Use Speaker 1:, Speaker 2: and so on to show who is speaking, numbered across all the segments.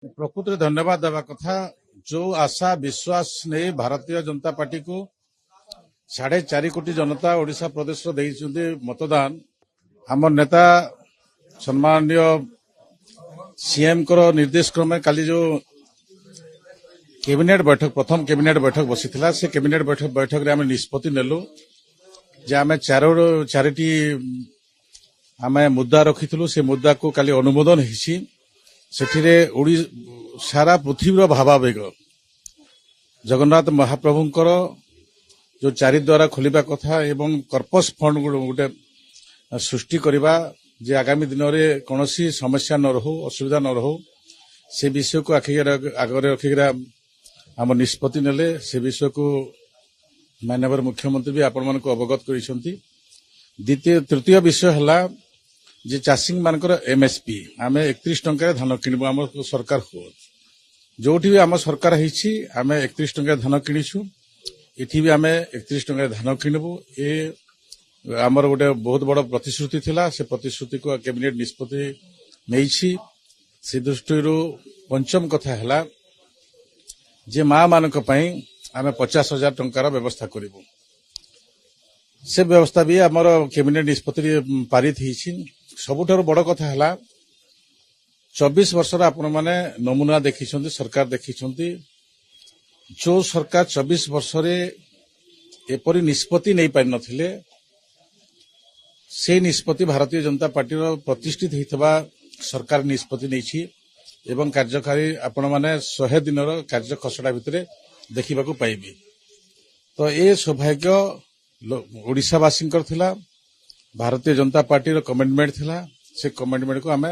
Speaker 1: प्रकृति धन्यवाद देवा कथा जो आशा विश्वास नहीं भारतीय जनता पार्टी को 4.5 कोटी जनता ओडिशा प्रदेश मतदान आम नेता सम्माननीय सीएम को निर्देश क्रमे काली जो कैबिनेट बैठक प्रथम कैबिनेट बैठक बसी से कैबिनेट बैठक रे आम निष्पत्ति नेलु जे आम चारोटी आम मुद्दा रखी से मुद्दा को काली अनुमोदन होती से सारा पृथ्वी भावावेग जगन्नाथ महाप्रभुंकर जो चारिद्वारा खोलिबा कथा एवं कर्पस फंड गोटे सृष्टि करवा जे आगामी दिन में कौन समस्या न रहू असुविधा न रहू से विषय को आगे रखिक आम निष्पत्ति नेले से विषय को माननीय मुख्यमंत्री भी आपण मानक अवगत करिसेंती। तृतीय विषय है जे चाषी मानकर एमएसपी आम 31 टंका धान किणबू आम सरकार को जो भी आम सरकार होती आम 31 टंका धान किणीचु इठी भी आम 31 टंका धान किणबू ए आमर गोटे बहुत बड़ प्रतिश्रुति थिला से प्रतिश्रुति को कैबिनेट निष्पत्ति नहीं से दृष्टि पंचम कथा है जे माँ मानक आम 50,000 टंकार व्यवस्था करूँ से व्यवस्था भी आमर कैबिनेट निष्पत्ति पारित होती। सबुठार बड़ कथा है 24 वर्षर आपण मैंने नमूना देखी सरकार देखी जो सरकार 24 वर्ष एपरी निष्पत्ति नहीं पारि नथिले से निष्पत्ति भारतीय जनता पार्टी प्रतिष्ठित होता सरकार निष्पत्ति नहीं एवं कार्यकारी आपण मैंने 100 दिन कार्य खसड़ा भितर देखा पाइबे। तो ये सौभाग्य ओडिशावासी थिला भारतीय जनता पार्टी कमिटमेंट थिला से कमिटमेंट को आम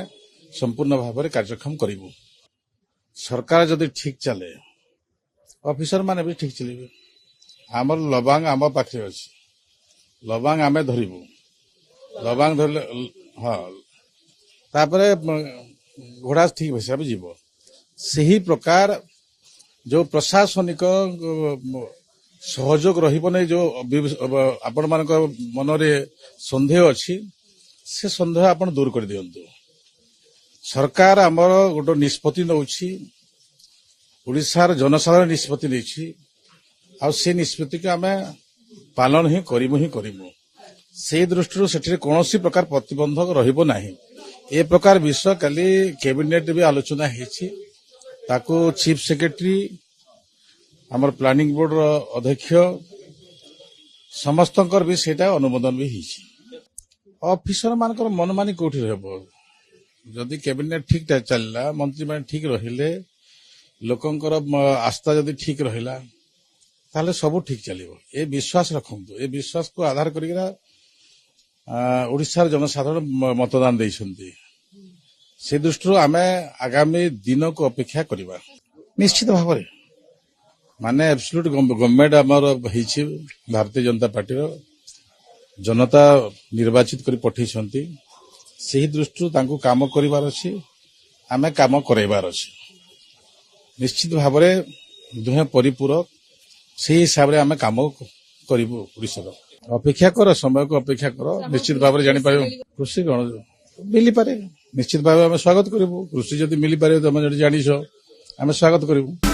Speaker 1: संपूर्ण भाव में कार्यक्षम करूँ। सरकार जदि ठीक चले ऑफिसर माने भी ठीक चलिए आमर लबांग आम पाखे अच्छी लबांग आम धरबू लबांग धरले हाँ तापरे घोड़ा ठीक हिसाब से जीव से प्रकार जो प्रशासनिक सहयोग रही जो आपण मान मनरे सन्देह अच्छी से सन्देह आपण दूर कर दियंतु। सरकार आमर गोटे निष्पत्ति नौछि ओडिशार जनसाधारण निष्पत्ति नहीं आ से निष्पत्ति को आम पालन ही करूँ से दृष्टि से कौन प्रकार प्रतिबंधक रहिबो नाही। ए प्रकार विषय काली कैबिनेट भी आलोचना होती चीफ सेक्रेटरी आमर प्लानिंग बोर्ड अध्यक्ष समस्त भी सेटा अनुमोदन भी होती। ऑफिसर मानकर मनमानी कोठी रहबो जदि कैबिनेट ठीक चलला मंत्री मान ठीक रहिले लोकंकर आस्था जदि ठीक रहिला ताले सब ठीक चलिबो ए विश्वास रखंतु। ए विश्वास को आधार करिकरा ओडिशार जनसाधारण मतदान देइछन्ती से दृष्टि आम आगामी दिन को अपेक्षा करवा निश्चित भाव में माने एब्सोल्यूट गवर्नमेंट आमर होइछि भारतीय जनता पार्टी जनता निर्वाचित कर पठेइछन्ती से दृष्टि तांको काम करिवार अछि आमे काम करैबार अछि निश्चित भाव में दुहे परिपूरक से हिसाब से आमे काम करिबो। ओडिसा अपेक्षा कर समय को अपेक्षा कर निश्चित भाव में जानी पारे कृषि गण मिली पारे निश्चित भाव में स्वागत करूँ कृषि जदि मिली पारे तुम जानिश आम स्वागत करूँ।